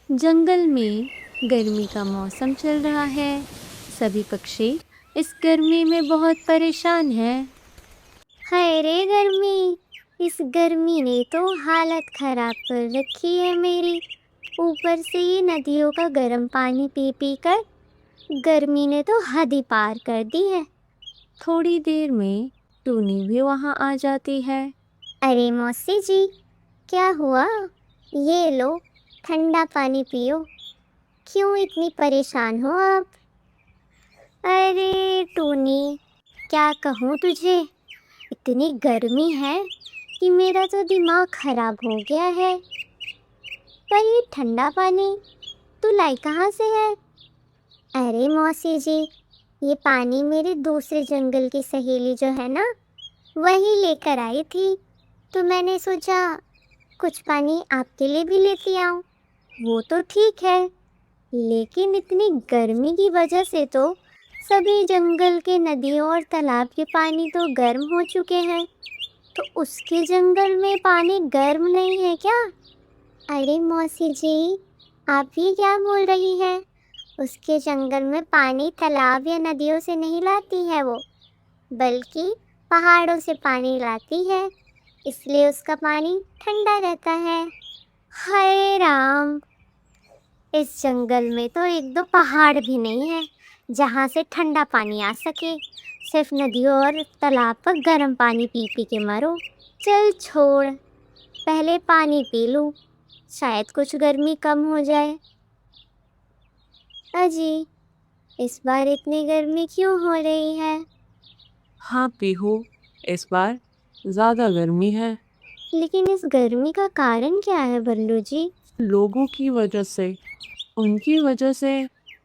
जंगल में गर्मी का मौसम चल रहा है। सभी पक्षी इस गर्मी में बहुत परेशान हैं। हाय रे गर्मी। इस गर्मी ने तो हालत खराब कर रखी है मेरी। ऊपर से ये नदियों का गर्म पानी पी पी कर गर्मी ने तो हद ही पार कर दी है। थोड़ी देर में टूनी भी वहां आ जाती है। अरे मौसी जी, क्या हुआ? ये लो, ठंडा पानी पियो। क्यों इतनी परेशान हो आप? अरे टूनी, क्या कहूँ तुझे, इतनी गर्मी है कि मेरा तो दिमाग खराब हो गया है। पर ये ठंडा पानी तू लाई कहाँ से है? अरे मौसी जी, ये पानी मेरे दूसरे जंगल की सहेली जो है ना, वही लेकर आई थी। तो मैंने सोचा कुछ पानी आपके लिए भी लेती आऊं। वो तो ठीक है, लेकिन इतनी गर्मी की वजह से तो सभी जंगल के नदियों और तालाब के पानी तो गर्म हो चुके हैं। तो उसके जंगल में पानी गर्म नहीं है क्या? अरे मौसी जी, आप ये क्या बोल रही हैं? उसके जंगल में पानी तालाब या नदियों से नहीं लाती है वो, बल्कि पहाड़ों से पानी लाती है, इसलिए उसका पानी ठंडा रहता है। हाय राम, इस जंगल में तो एक दो पहाड़ भी नहीं है जहाँ से ठंडा पानी आ सके। सिर्फ नदियों और तालाब का गर्म पानी पी पी के मरो। चल छोड़, पहले पानी पी लूं, शायद कुछ गर्मी कम हो जाए। अजी, इस बार इतनी गर्मी क्यों हो रही है? हाँ पीहू, इस बार ज़्यादा गर्मी है। लेकिन इस गर्मी का कारण क्या है बल्लू जी? लोगों की वजह से, उनकी वजह से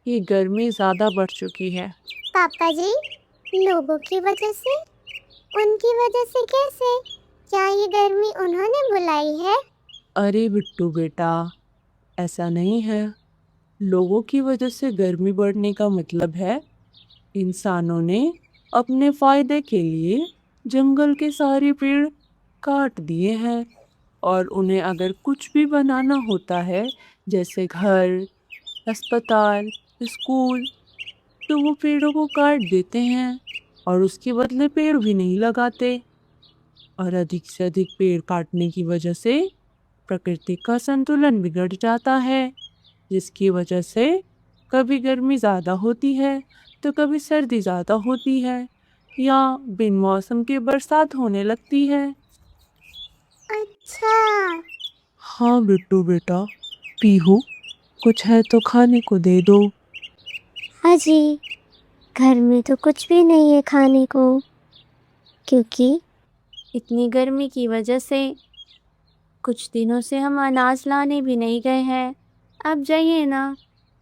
ये गर्मी ज़्यादा बढ़ चुकी है। पापा जी, लोगों की वजह से? उनकी वजह से कैसे? क्या ये गर्मी उन्होंने बुलाई है? अरे बिट्टू बेटा, ऐसा नहीं है। लोगों की वजह से गर्मी बढ़ने का मतलब है इंसानों ने अपने फायदे के लिए जंगल के सारे पेड़ काट दिए हैं। और उन्हें अगर कुछ भी बनाना होता है, जैसे घर, अस्पताल, स्कूल, तो वो पेड़ों को काट देते हैं और उसके बदले पेड़ भी नहीं लगाते। और अधिक से अधिक पेड़ काटने की वजह से प्रकृति का संतुलन बिगड़ जाता है, जिसकी वजह से कभी गर्मी ज़्यादा होती है तो कभी सर्दी ज़्यादा होती है, या बिन मौसम की बरसात होने लगती है। अच्छा। हाँ बिट्टू बेटा, पीहू, कुछ है तो खाने को दे दो। अजी, घर में तो कुछ भी नहीं है खाने को, क्योंकि इतनी गर्मी की वजह से कुछ दिनों से हम अनाज लाने भी नहीं गए हैं। अब जाइए ना,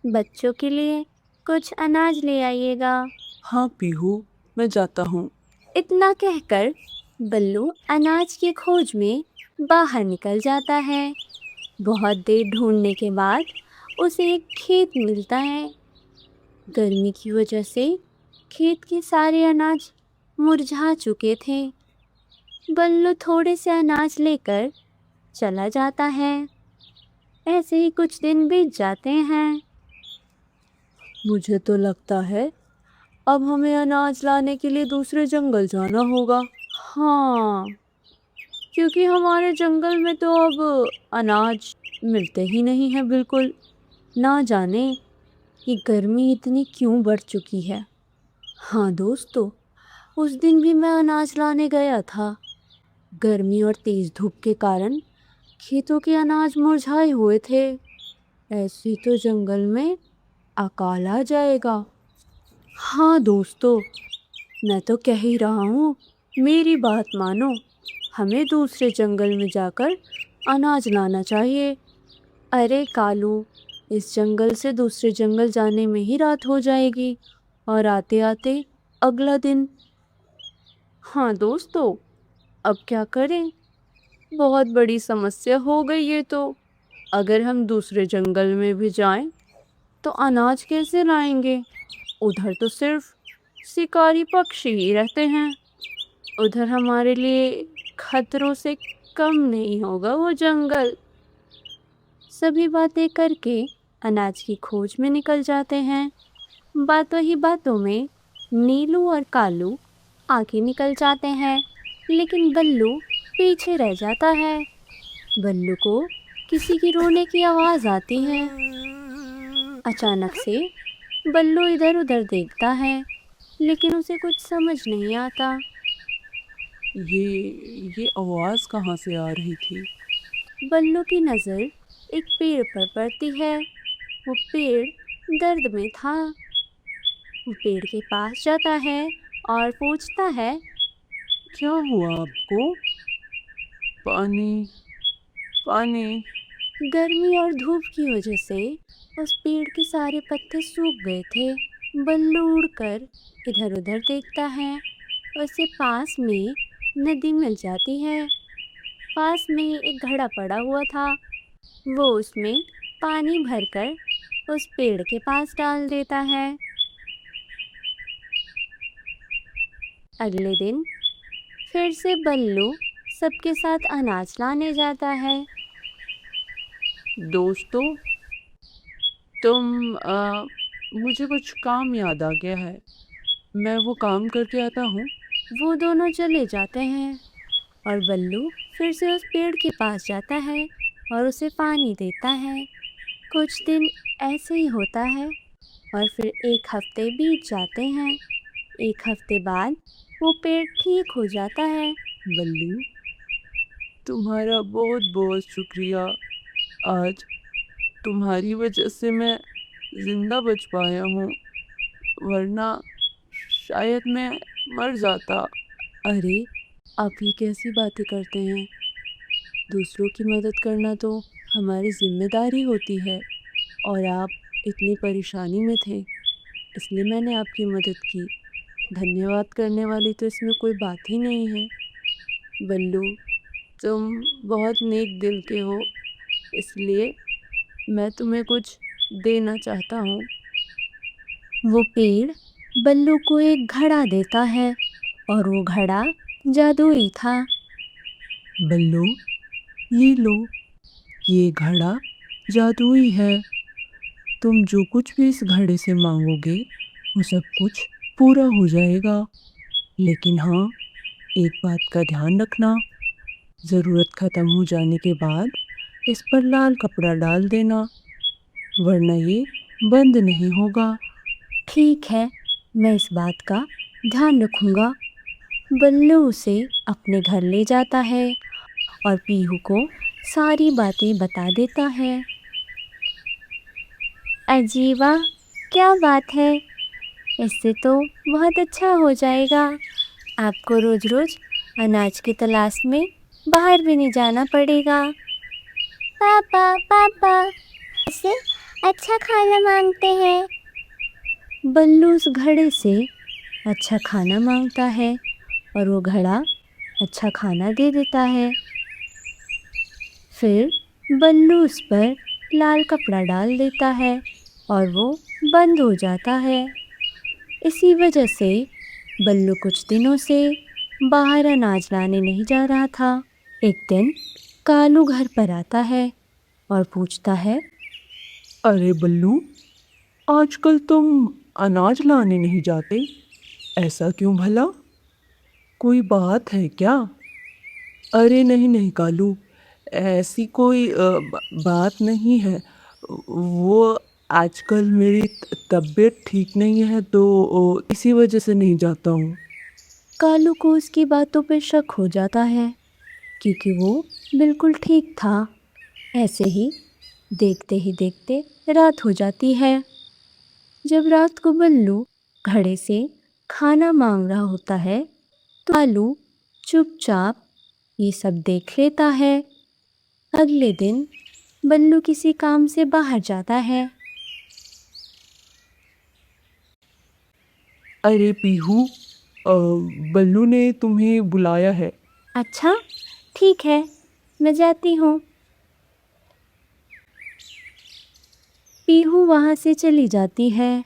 बच्चों के लिए कुछ अनाज ले आइएगा। हाँ पीहू, मैं जाता हूँ। इतना कहकर बल्लू अनाज की खोज में बाहर निकल जाता है। बहुत देर ढूंढने के बाद उसे एक खेत मिलता है। गर्मी की वजह से खेत के सारे अनाज मुरझा चुके थे। बल्लू थोड़े से अनाज लेकर चला जाता है। ऐसे ही कुछ दिन बीत जाते हैं। मुझे तो लगता है अब हमें अनाज लाने के लिए दूसरे जंगल जाना होगा। हाँ, क्योंकि हमारे जंगल में तो अब अनाज मिलते ही नहीं है बिल्कुल। ना जाने ये गर्मी इतनी क्यों बढ़ चुकी है। हाँ दोस्तों, उस दिन भी मैं अनाज लाने गया था। गर्मी और तेज धूप के कारण खेतों के अनाज मुरझाए हुए थे। ऐसे तो जंगल में अकाल आ जाएगा। हाँ दोस्तों, मैं तो कह ही रहा हूँ, मेरी बात मानो। हमें दूसरे जंगल में जाकर अनाज लाना चाहिए। अरे कालू, इस जंगल से दूसरे जंगल जाने में ही रात हो जाएगी और आते आते अगला दिन। हाँ दोस्तों, अब क्या करें? बहुत बड़ी समस्या हो गई ये तो। अगर हम दूसरे जंगल में भी जाएं तो अनाज कैसे लाएंगे? उधर तो सिर्फ शिकारी पक्षी ही रहते हैं। उधर हमारे लिए खतरों से कम नहीं होगा वो जंगल। सभी बातें करके अनाज की खोज में निकल जाते हैं। बातों ही बातों में नीलू और कालू आगे निकल जाते हैं, लेकिन बल्लू पीछे रह जाता है। बल्लू को किसी की रोने की आवाज़ आती है। अचानक से बल्लू इधर उधर देखता है, लेकिन उसे कुछ समझ नहीं आता। ये आवाज़ कहाँ से आ रही थी? बल्लू की नज़र एक पेड़ पर पड़ती है। वो पेड़ दर्द में था। वो पेड़ के पास जाता है और पूछता है, क्या हुआ आपको? पानी, पानी। गर्मी और धूप की वजह से उस पेड़ के सारे पत्ते सूख गए थे। बल्लू उड़कर इधर उधर देखता है। उसे पास में नदी मिल जाती है। पास में एक घड़ा पड़ा हुआ था। वो उसमें पानी भरकर उस पेड़ के पास डाल देता है। अगले दिन फिर से बल्लू सबके साथ अनाज लाने जाता है। दोस्तों, मुझे कुछ काम याद आ गया है। मैं वो काम करके आता हूँ। वो दोनों चले जाते हैं और बल्लू फिर से उस पेड़ के पास जाता है और उसे पानी देता है। कुछ दिन ऐसे ही होता है और फिर एक हफ्ते बीत जाते हैं। एक हफ्ते बाद वो पेड़ ठीक हो जाता है। बल्लू, तुम्हारा बहुत बहुत शुक्रिया। आज तुम्हारी वजह से मैं जिंदा बच पाया हूँ, वरना शायद मैं मर जाता। अरे, आप ये कैसी बातें करते हैं? दूसरों की मदद करना तो हमारी जिम्मेदारी होती है और आप इतनी परेशानी में थे, इसलिए मैंने आपकी मदद की। धन्यवाद करने वाली तो इसमें कोई बात ही नहीं है। बल्लू, तुम बहुत नेक दिल के हो, इसलिए मैं तुम्हें कुछ देना चाहता हूँ। वो पेड़ बल्लू को एक घड़ा देता है और वो घड़ा जादुई था। बल्लू, ये लो, ये घड़ा जादुई है। तुम जो कुछ भी इस घड़े से मांगोगे वो सब कुछ पूरा हो जाएगा। लेकिन हाँ, एक बात का ध्यान रखना, ज़रूरत ख़त्म हो जाने के बाद इस पर लाल कपड़ा डाल देना, वरना ये बंद नहीं होगा। ठीक है, मैं इस बात का ध्यान रखूंगा। बल्लू उसे अपने घर ले जाता है और पीहू को सारी बातें बता देता है। अजी वाह, क्या बात है! इससे तो बहुत अच्छा हो जाएगा। आपको रोज रोज अनाज की तलाश में बाहर भी नहीं जाना पड़ेगा। पापा पापा से अच्छा खाना मांगते हैं। बल्लू उस घड़े से अच्छा खाना मांगता है और वो घड़ा अच्छा खाना दे देता है। फिर बल्लू उस पर लाल कपड़ा डाल देता है और वो बंद हो जाता है। इसी वजह से बल्लू कुछ दिनों से बाहर अनाज लाने नहीं जा रहा था। एक दिन कालू घर पर आता है और पूछता है, अरे बल्लू, आजकल तुम अनाज लाने नहीं जाते, ऐसा क्यों भला? कोई बात है क्या? अरे नहीं नहीं कालू, ऐसी कोई बात नहीं है। वो आजकल मेरी तबीयत ठीक नहीं है, तो इसी वजह से नहीं जाता हूँ। कालू को उसकी बातों पर शक हो जाता है, क्योंकि वो बिल्कुल ठीक था। ऐसे ही देखते ही देखते रात हो जाती है। जब रात को बल्लू घड़े से खाना मांग रहा होता है, तो कालू चुपचाप ये सब देख लेता है। अगले दिन बल्लू किसी काम से बाहर जाता है। अरे पीहू, बल्लू ने तुम्हें बुलाया है। अच्छा, ठीक है, मैं जाती हूँ। पीहू वहाँ से चली जाती है।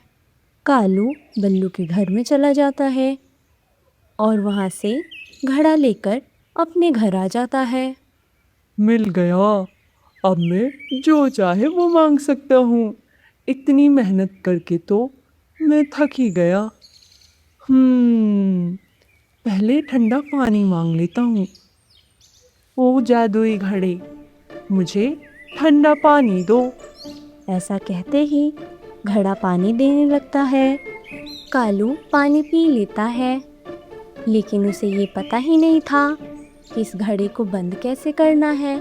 कालू बल्लू के घर में चला जाता है और वहाँ से घड़ा लेकर अपने घर आ जाता है। मिल गया। अब मैं जो चाहे वो मांग सकता हूँ। इतनी मेहनत करके तो मैं थक ही गया। पहले ठंडा पानी मांग लेता हूँ। ओ जादुई घड़े, मुझे ठंडा पानी दो। ऐसा कहते ही घड़ा पानी देने लगता है। कालू पानी पी लेता है, लेकिन उसे ये पता ही नहीं था कि इस घड़े को बंद कैसे करना है।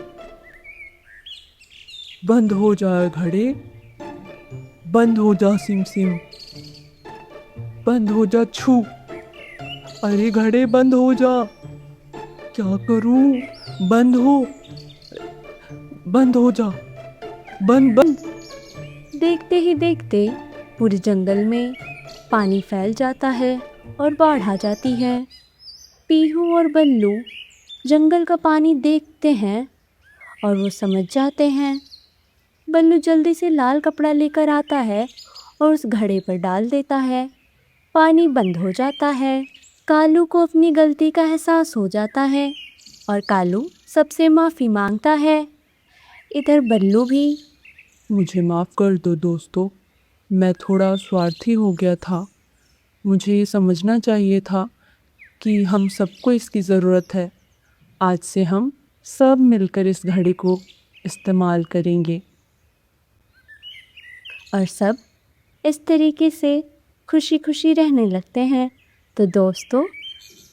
बंद हो जाए घड़े, बंद हो जा सिम सिम, बंद हो जा छू। अरे घड़े बंद हो जा, क्या करूं? बंद हो, बंद हो जा, बंद बंद। देखते ही देखते पूरे जंगल में पानी फैल जाता है और बाढ़ आ जाती है। पीहू और बल्लू जंगल का पानी देखते हैं और वो समझ जाते हैं। बल्लू जल्दी से लाल कपड़ा लेकर आता है और उस घड़े पर डाल देता है। पानी बंद हो जाता है। कालू को अपनी गलती का एहसास हो जाता है और कालू सबसे माफ़ी मांगता है। इधर बल्लू भी मुझे माफ़ कर दो दोस्तों, मैं थोड़ा स्वार्थी हो गया था। मुझे ये समझना चाहिए था कि हम सबको इसकी ज़रूरत है। आज से हम सब मिलकर इस घड़ी को इस्तेमाल करेंगे। और सब इस तरीके से खुशी खुशी रहने लगते हैं। तो दोस्तों,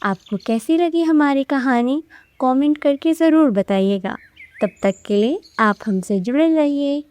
आपको कैसी लगी हमारी कहानी कमेंट करके ज़रूर बताइएगा। तब तक के लिए आप हमसे जुड़े रहिए।